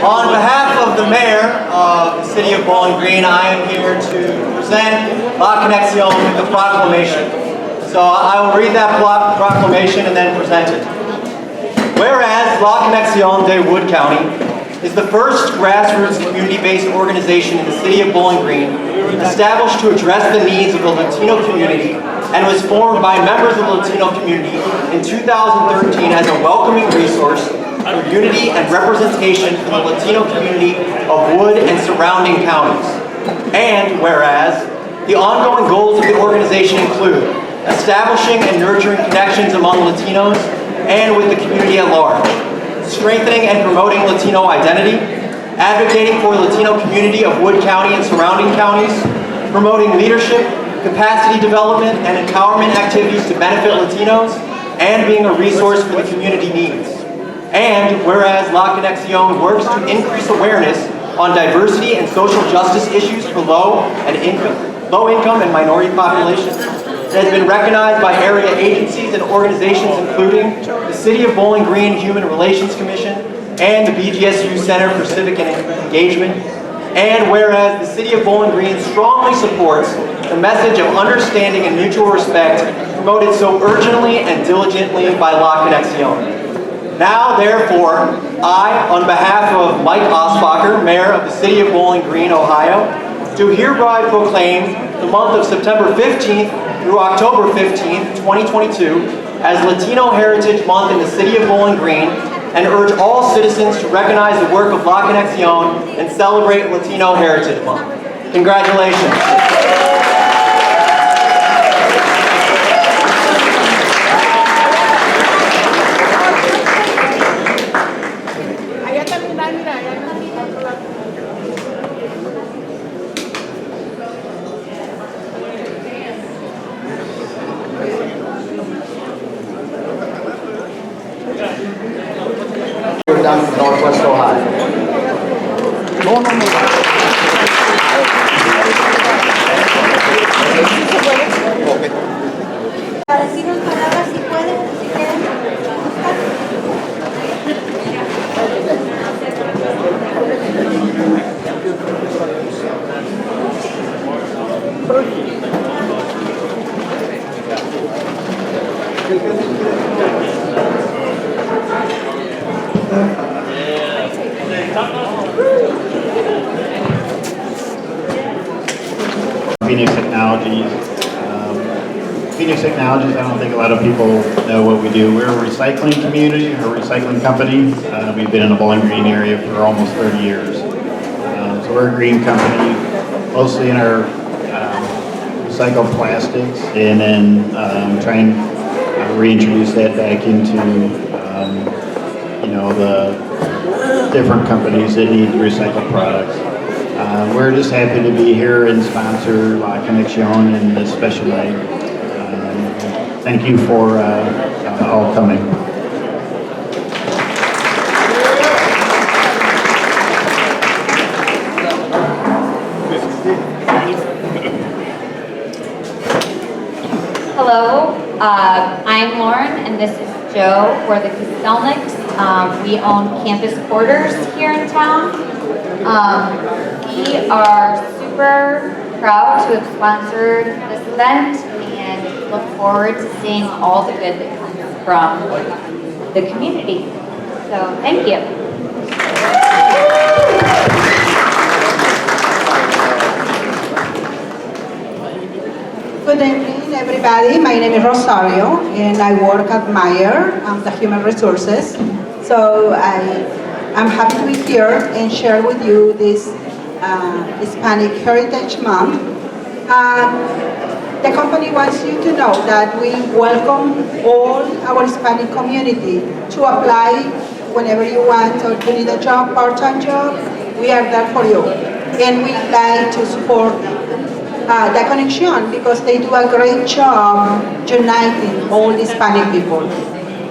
On behalf of the mayor of the city of Bowling Green, I am here to present La Conexion with the proclamation. So I will read that proclamation and then present it. Whereas La Conexion de Wood County is the first grassroots community-based organization in the city of Bowling Green established to address the needs of the Latino community and was formed by members of the Latino community in 2013 as a welcoming resource for unity and representation for the Latino community of Wood and surrounding counties. And whereas the ongoing goals of the organization include establishing and nurturing connections among Latinos and with the community at large, strengthening and promoting Latino identity, advocating for the Latino community of Wood County and surrounding counties, promoting leadership, capacity development, and empowerment activities to benefit Latinos, and being a resource for the community needs. And whereas La Conexion works to increase awareness on diversity and social justice issues for low income and minority populations, it has been recognized by area agencies and organizations including the City of Bowling Green Human Relations Commission and the BGSU Center for Civic Engagement. And whereas the City of Bowling Green strongly supports the message of understanding and mutual respect promoted so urgently and diligently by La Conexion. Now, therefore, I, on behalf of Mike Osbacher, Mayor of the City of Bowling Green, Ohio, do hereby proclaim the month of September 15th through October 15th, 2022, as Latino Heritage Month in the City of Bowling Green, and urge all citizens to recognize the work of La Conexion and celebrate Latino Heritage Month. Congratulations. Down from Northwest Ohio. Para decir unas palabras, si pueden, si quieren. Phoenix Technologies. Phoenix Technologies, I don't think a lot of people know what we do. We're a recycling community, a recycling company. We've been in the Bowling Green area for almost 30 years. So we're a green company, mostly in our recycled plastics, and then trying to reintroduce that back into the different companies that need recycled products. We're just happy to be here and sponsor La Conexion in this special night. Thank you for all coming. Hello, I'm Lauren and this is Joe. We're the Kostelniks. We own campus quarters here in town. We are super proud to have sponsored this event and look forward to seeing all the good that comes from the community. So thank you. Good evening, everybody. My name is Rosario, and I work at Meyer. I'm the Human Resources. So I'm happy to be here and share with you this Hispanic Heritage Month. The company wants you to know that we welcome all our Hispanic community to apply whenever you want, or you need a job, part-time job, we are there for you. And we like to support the Conexion because they do a great job uniting all Hispanic people.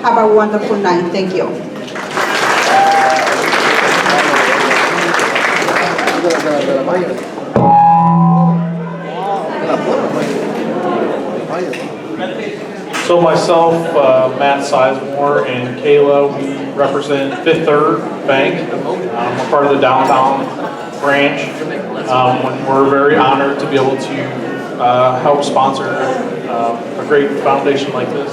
Have a wonderful night. Thank you. So myself, Matt Sizemore, and Kayla, we represent Fifth Third Bank. We're part of the downtown branch. We're very honored to be able to help sponsor a great foundation like this.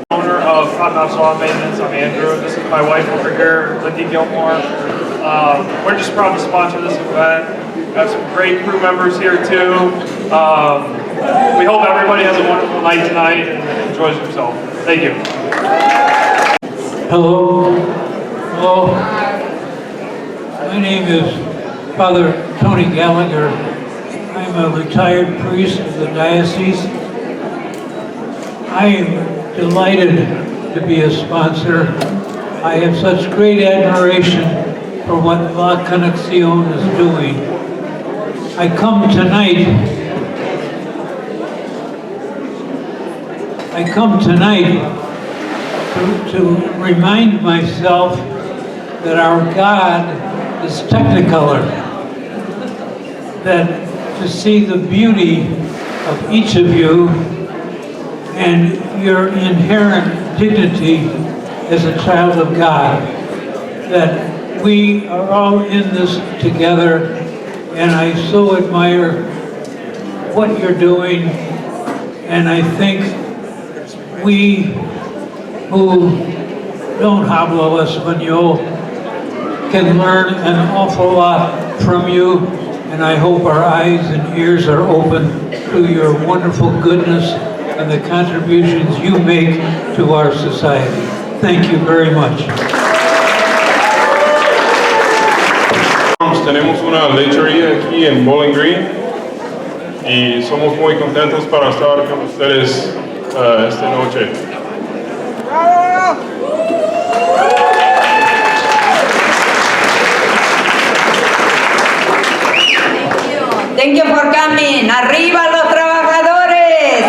Owner of Hot Knobs Lawn Maintenance. I'm Andrew. This is my wife over here, Lindy Gilmore. We're just proud to sponsor this event. We have some great crew members here too. We hope everybody has a wonderful night tonight and enjoys themselves. Thank you. Hello. Hello. My name is Father Tony Gallagher. I'm a retired priest of the diocese. I am delighted to be a sponsor. I have such great admiration for what La Conexion is doing. I come tonight to remind myself that our God is technicolor, that to see the beauty of each of you and your inherent dignity as a child of God, that we are all in this together, and I so admire what you're doing, and I think we who don't habla español can learn an awful lot from you, and I hope our eyes and ears are open to your wonderful goodness and the contributions you make to our society. Thank you very much. Tenemos una lechería aquí en Bowling Green y somos muy contentos para estar con ustedes esta noche. Thank you for coming. Arriba los trabajadores.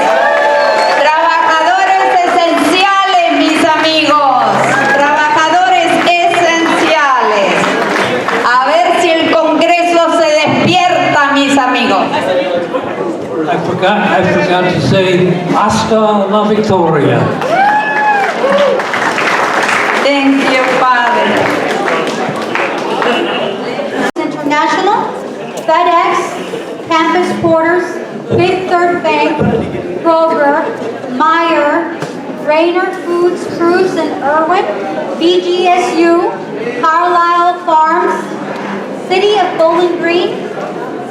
Trabajadores esenciales, mis amigos. Trabajadores esenciales. A ver si el Congreso se despierta, mis amigos. I forgot to say hasta la victoria. Thank you, Padre. International, FedEx, Campus Porters, Fifth Third Bank, Kroger, Meyer, Rainer Foods, Cruz and Irwin, BGSU, Carlisle Farms, City of Bowling Green,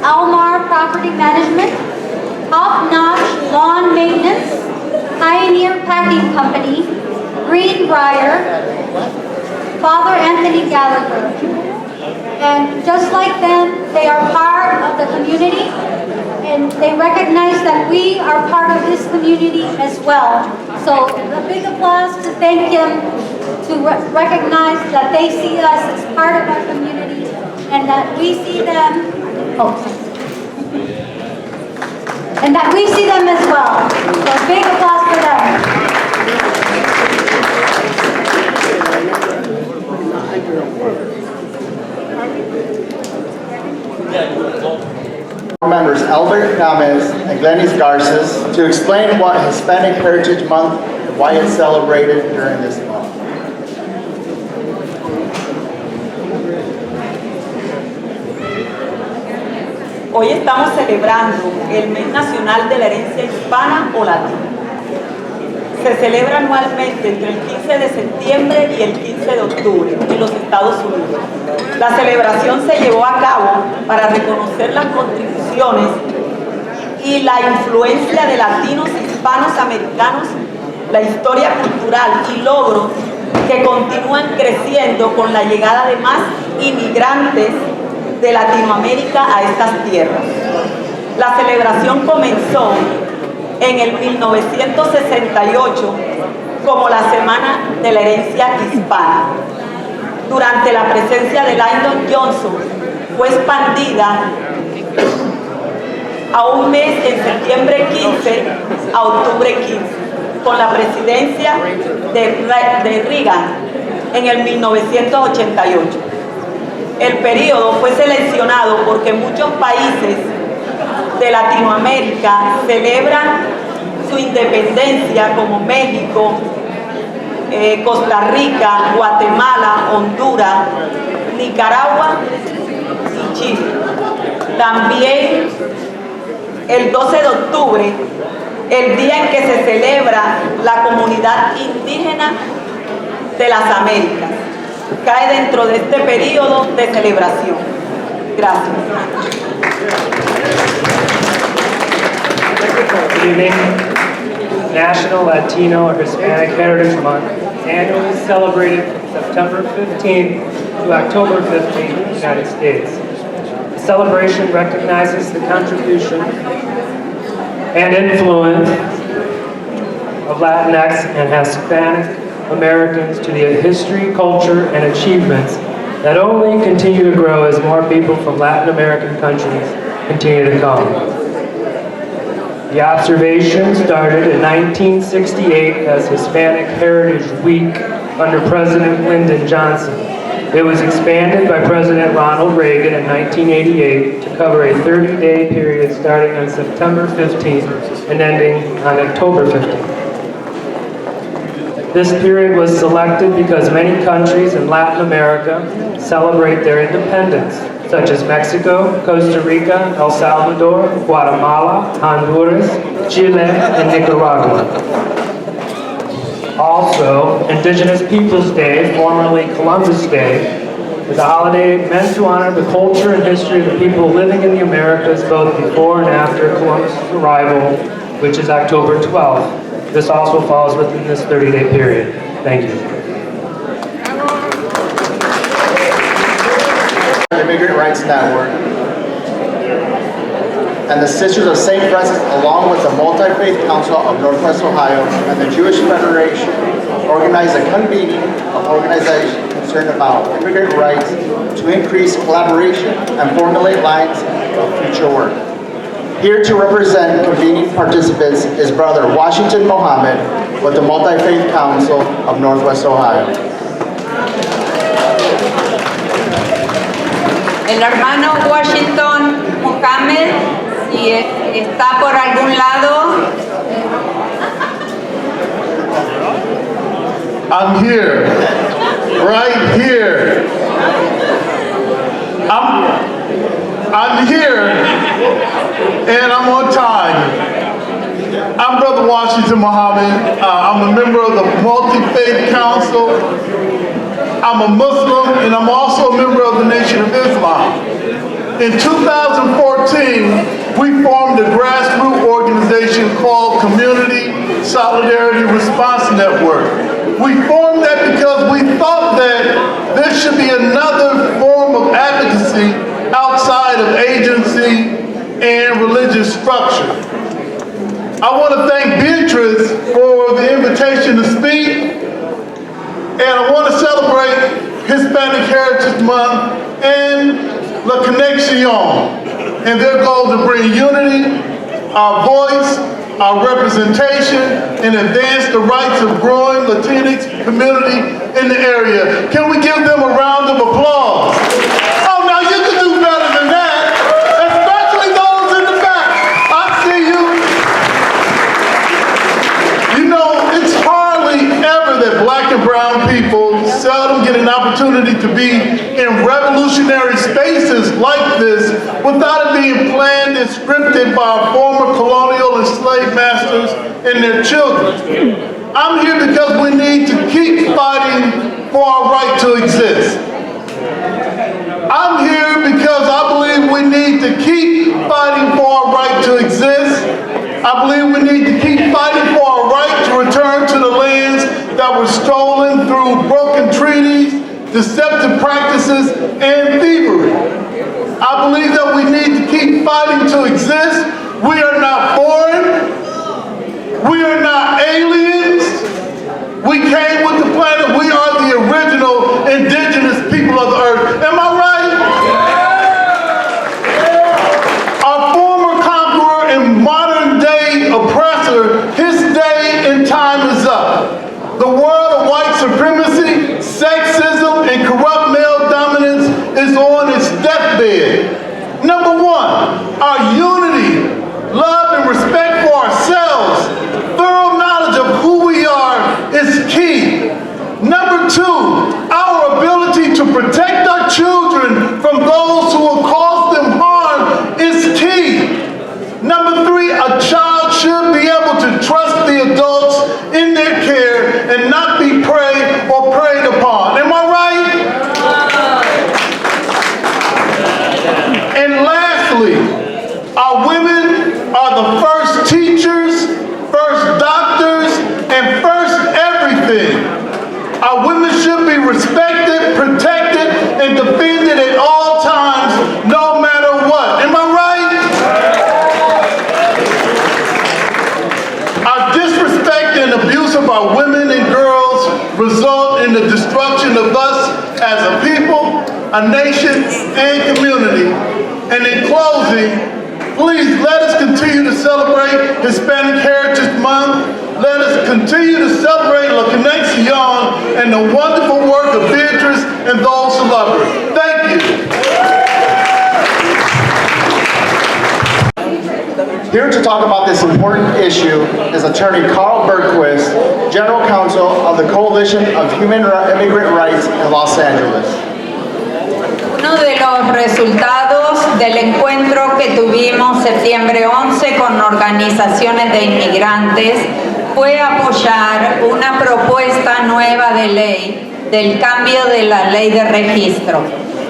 Almar Property Management, Top Notch Lawn Maintenance, Pioneer Packing Company, Greenbrier, Father Anthony Gallagher. And just like them, they are part of the community, and they recognize that we are part of this community as well. So a big applause to thank them, to recognize that they see us as part of our community, and that we see them, and that we see them as well. So a big applause for them. Members Albert Gomez and Glenis Garces to explain what Hispanic Heritage Month and why it's celebrated during this month. Hoy estamos celebrando el Mes Nacional de la Herencia Hispana o Latina. Se celebra anualmente entre el 15 de septiembre y el 15 de octubre en los Estados Unidos. La celebración se llevó a cabo para reconocer las contribuciones y la influencia de latinos, hispanos, americanos, la historia cultural y logros que continúan creciendo con la llegada de más inmigrantes de Latinoamérica a estas tierras. La celebración comenzó en el 1968 como la Semana de la Herencia Hispana. Durante la presencia de Lyndon Johnson fue expandida a un mes en septiembre 15 a octubre 15, con la presidencia de Reagan en el 1988. El periodo fue seleccionado porque muchos países de Latinoamérica celebran su independencia, como México, Costa Rica, Guatemala, Honduras, Nicaragua y Chile. También el 12 de octubre, el día en que se celebra la comunidad indígena de las Américas, cae dentro de este periodo de celebración. Gracias. Good evening. National Latino or Hispanic Heritage Month is annually celebrated from September 15th to October 15th in the United States. The celebration recognizes the contribution and influence of Latinx and Hispanic Americans to the history, culture, and achievements that only continue to grow as more people from Latin American countries continue to come. The observation started in 1968 as Hispanic Heritage Week under President Lyndon Johnson. It was expanded by President Ronald Reagan in 1988 to cover a 30-day period starting on September 15th and ending on October 15th. This period was selected because many countries in Latin America celebrate their independence, such as Mexico, Costa Rica, El Salvador, Guatemala, Honduras, Chile, and Nicaragua. Also, Indigenous Peoples Day, formerly Columbus Day, is a holiday meant to honor the culture and history of the people living in the Americas both before and after Columbus' arrival, which is October 12th. This also falls within this 30-day period. Thank you. Immigrant Rights Network and the Sisters of St. Francis, along with the Multi-Faith Council of Northwest Ohio and the Jewish Federation, organized a convening of organizations concerned about immigrant rights to increase collaboration and formulate lines of future work. Here to represent convening participants is Brother Washington Mohammed with the Multi-Faith Council of Northwest Ohio. El hermano Washington Mohammed, si está por algún lado. I'm here, right here. I'm here, and I'm on time. I'm Brother Washington Mohammed. I'm a member of the Multi-Faith Council. I'm a Muslim, and I'm also a member of the Nation of Islam. In 2014, we formed a grassroots organization called Community Solidarity Response Network. We formed that because we thought that there should be another form of advocacy outside of agency and religious structure. I want to thank Beatrice for the invitation to speak. And I want to celebrate Hispanic Heritage Month and La Conexion and their goal to bring unity, our voice, our representation, and advance the rights of growing Latinx community in the area. Can we give them a round of applause? Oh, now you can do better than that, especially those in the back. I see you. You know, it's hardly ever that black and brown people seldom get an opportunity to be in revolutionary spaces like this without it being planned and scripted by our former colonial and slave masters and their children. I'm here because we need to keep fighting for our right to exist. I'm here because I believe we need to keep fighting for our right to exist. I believe we need to keep fighting for our right to return to the lands that were stolen through broken treaties, deceptive practices, and thievery. I believe that we need to keep fighting to exist. We are not foreign. We are not aliens. We came with the planet. We are the original indigenous people of the earth. Am I right? Our former conqueror and modern day oppressor, his day and time their care and not be preyed or preyed upon. Am I right? And lastly, our women are the first teachers, first doctors, and first everything. Our women should be respected, protected, and defended at all times, no matter what. Am I right? Our disrespect and abuse of our women and girls result in the destruction of us as a people, a nation, and community. And in closing, please let us continue to celebrate Hispanic Heritage Month. Let us continue to celebrate La Conexion and the wonderful work of Beatrice and those who love her. Thank you. Here to talk about this important issue is Attorney Carl Bergquist, General Counsel of the Coalition of Human Immigrant Rights in Los Angeles. Uno de los resultados del encuentro que tuvimos septiembre 11 con organizaciones de inmigrantes fue apoyar una propuesta nueva de ley del cambio de la ley de registro.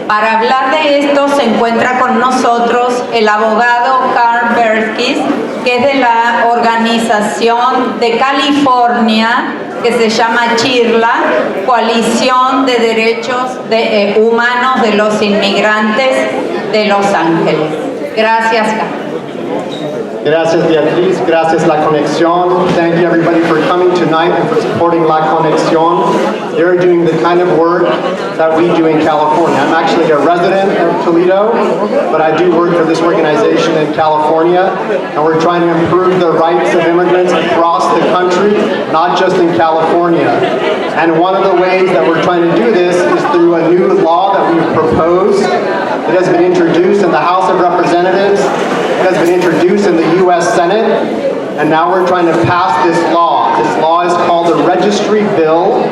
Para hablar de esto se encuentra con nosotros el abogado Carl Bergquist, que es de la organización de California que se llama CHIRLA, Coalición de Derechos Humanos de los Inmigrantes de Los Ángeles. Gracias, Carl. Gracias, Beatriz. Gracias, La Conexión. Thank you, everybody, for coming tonight and for supporting La Conexión. They're doing the kind of work that we do in California. I'm actually a resident of Toledo, but I do work for this organization in California, and we're trying to improve the rights of immigrants across the country, not just in California. And one of the ways that we're trying to do this is through a new law that we've proposed. It has been introduced in the House of Representatives. It has been introduced in the U.S. Senate, and now we're trying to pass this law. This law is called the Registry Bill,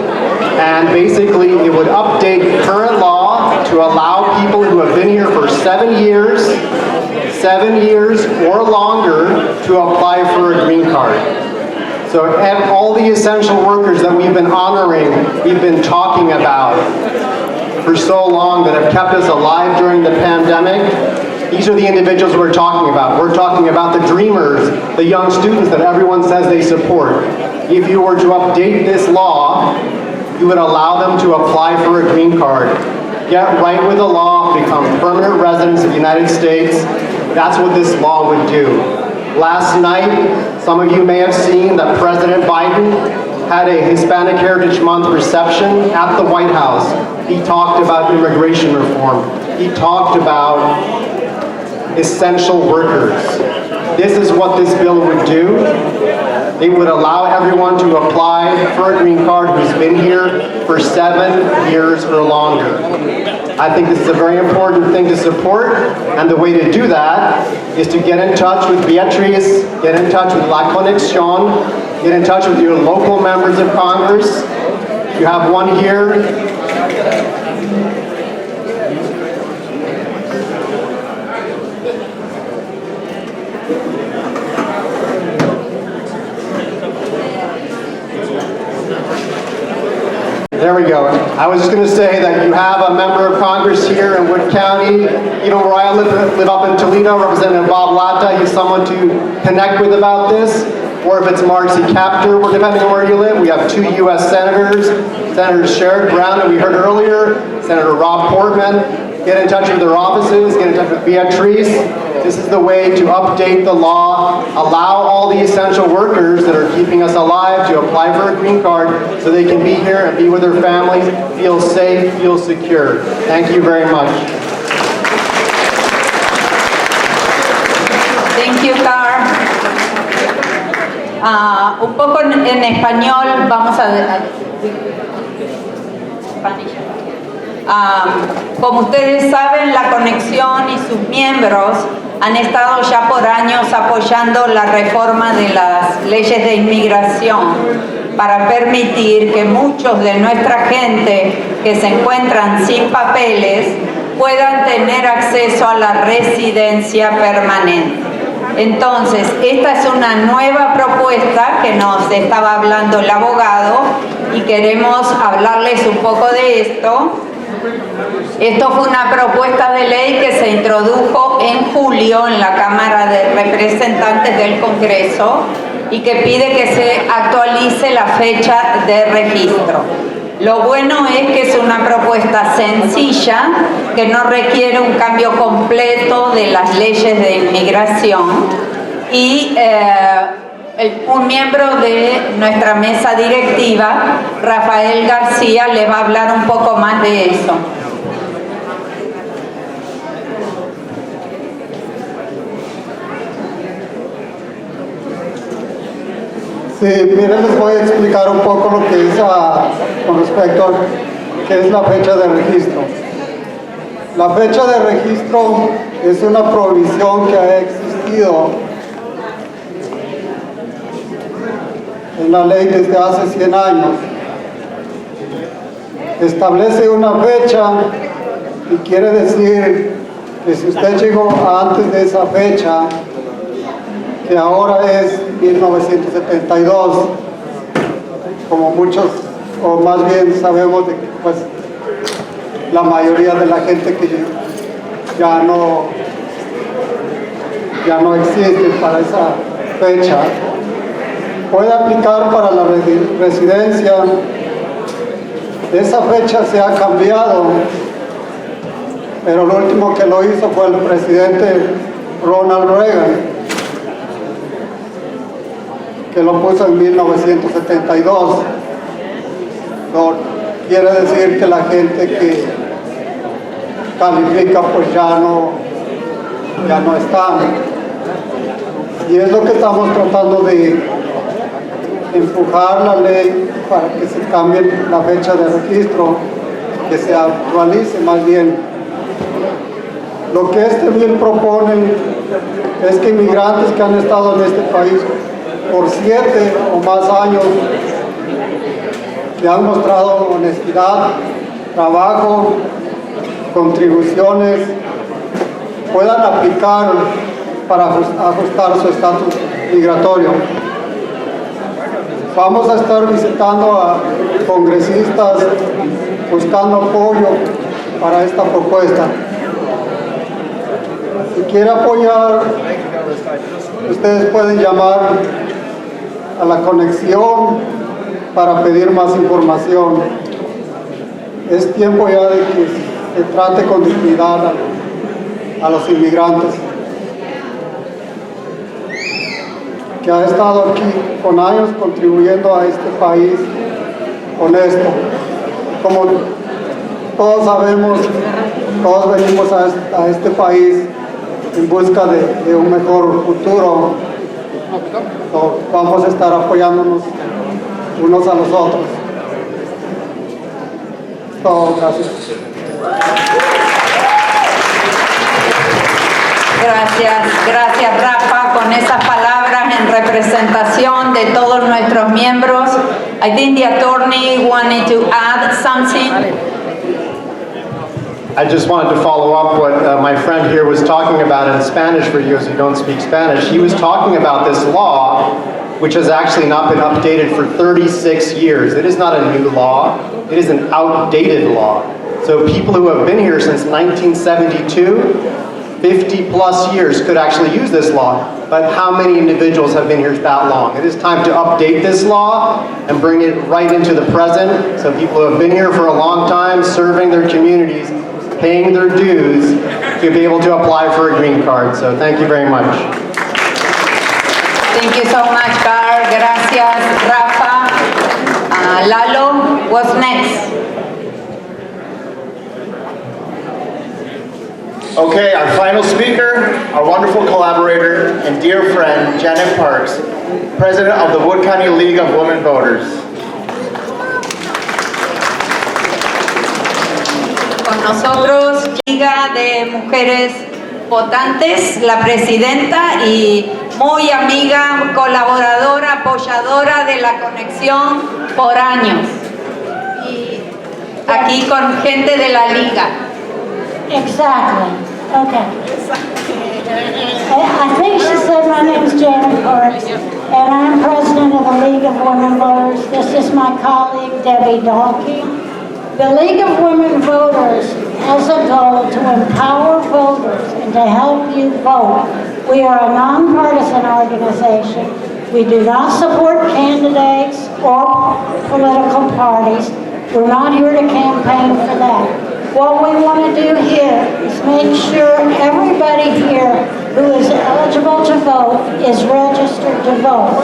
and basically it would update current law to allow people who have been here for 7 years or longer to apply for a green card. So all the essential workers that we've been honoring, we've been talking about for so long, that have kept us alive during the pandemic, these are the individuals we're talking about. We're talking about the dreamers, the young students that everyone says they support. If you were to update this law, you would allow them to apply for a green card, get right with the law, become permanent residents of the United States. That's what this law would do. Last night, some of you may have seen that President Biden had a Hispanic Heritage Month reception at the White House. He talked about immigration reform. He talked about essential workers. This is what this bill would do. It would allow everyone to apply for a green card who's been here for 7 years or longer. I think this is a very important thing to support, and the way to do that is to get in touch with Beatriz, get in touch with La Conexión, get in touch with your local members of Congress. You have one here. There we go. I was just going to say that you have a member of Congress here in Wood County, even where I live up in Toledo, Representative Bob Latta. He's someone to connect with about this. Or if it's Marcy Kaptur, depending on where you live, we have 2 U.S. senators, Senator Sherrod Brown that we heard earlier, Senator Rob Portman. Get in touch with their offices, get in touch with Beatrice. This is the way to update the law, allow all the essential workers that are keeping us alive to apply for a green card so they can be here and be with their families, feel safe, feel secure. Thank you very much. Thank you, Carl. Un poco en español, vamos a... como ustedes saben, La Conexión y sus miembros han estado ya por años apoyando la reforma de las leyes de inmigración para permitir que muchos de nuestra gente que se encuentran sin papeles puedan tener acceso a la residencia permanente. Entonces, esta es una nueva propuesta que nos estaba hablando el abogado y queremos hablarles un poco de esto. Esto fue una propuesta de ley que se introdujo en julio en la Cámara de Representantes del Congreso y que pide que se actualice la fecha de registro. Lo bueno es que es una propuesta sencilla, que no requiere un cambio completo de las leyes de inmigración y un miembro de nuestra mesa directiva, Rafael García, le va a hablar un poco más de eso. Sí, miren, les voy a explicar un poco lo que es con respecto a qué es la fecha de registro. La fecha de registro es una provisión que ha existido en la ley desde hace 100 años. Establece una fecha y quiere decir que si usted llegó antes de esa fecha, que ahora es 1972, como muchos, o más bien sabemos de que pues la mayoría de la gente que ya no existe para esa fecha, puede aplicar para la residencia. Esa fecha se ha cambiado, pero lo último que lo hizo fue el presidente Ronald Reagan, que lo puso en 1972. Quiere decir que la gente que califica pues ya no está. Y es lo que estamos tratando de empujar la ley para que se cambie la fecha de registro, que se actualice más bien. Lo que este bill propone es que inmigrantes que han estado en este país por 7 o más años, que han mostrado honestidad, trabajo, contribuciones, puedan aplicar para ajustar su estatus migratorio. Vamos a estar visitando a congresistas buscando apoyo para esta propuesta. Si quiere apoyar, ustedes pueden llamar a la Conexión para pedir más información. Es tiempo ya de que se trate con dignidad a los inmigrantes, que ha estado aquí con años contribuyendo a este país honesto. Como todos sabemos, todos venimos a este país en busca de un mejor futuro. Vamos a estar apoyándonos unos a los otros. Todo, gracias. Gracias Rafa, con esas palabras en representación de todos nuestros miembros. I think the attorney wanted to add something. I just wanted to follow up what my friend here was talking about in Spanish for you as who don't speak Spanish. He was talking about this law, which has actually not been updated for 36 years. It is not a new law. It is an outdated law. So people who have been here since 1972, 50 plus years could actually use this law. But how many individuals have been here that long? It is time to update this law and bring it right into the present, so people who have been here for a long time, serving their communities, paying their dues, to be able to apply for a green card. So thank you very much. Thank you so much, Carl. Gracias, Rafa. Lalo, what's next? Okay, our final speaker, our wonderful collaborator and dear friend, Janet Parks, President of the Wood County League of Women Voters. Con nosotros, Liga de Mujeres Votantes, la presidenta y muy amiga, colaboradora, apoyadora de la Conexión por años. Y aquí con gente de la Liga. Exactly. Okay. I think she said my name's Janet Parks, and I'm president of the League of Women Voters. This is my colleague, Debbie Dalkey. The League of Women Voters has a goal to empower voters and to help you vote. We are a nonpartisan organization. We do not support candidates or political parties. We're not here to campaign for that. What we want to do here is make sure everybody here who is eligible to vote is registered to vote.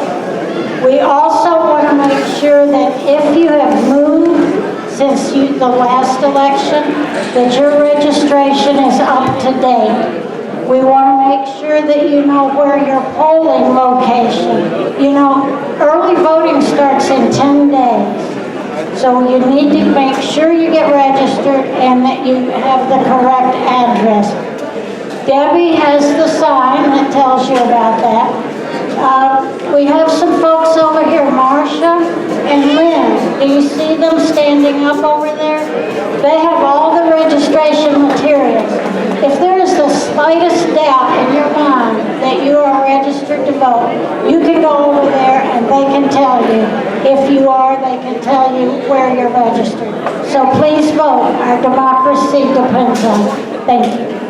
We also want to make sure that if you have moved since the last election, that your registration is up to date. We want to make sure that you know where your polling location. You know, early voting starts in 10 days. So you need to make sure you get registered and that you have the correct address. Debbie has the sign that tells you about that. We have some folks over here, Marcia and Lynn. Do you see them standing up over there? They have all the registration materials. If there is the slightest doubt in your mind that you are registered to vote, you can go over there and they can tell you. If you are, they can tell you where you're registered. So please vote. Our democracy depends on it. Thank you.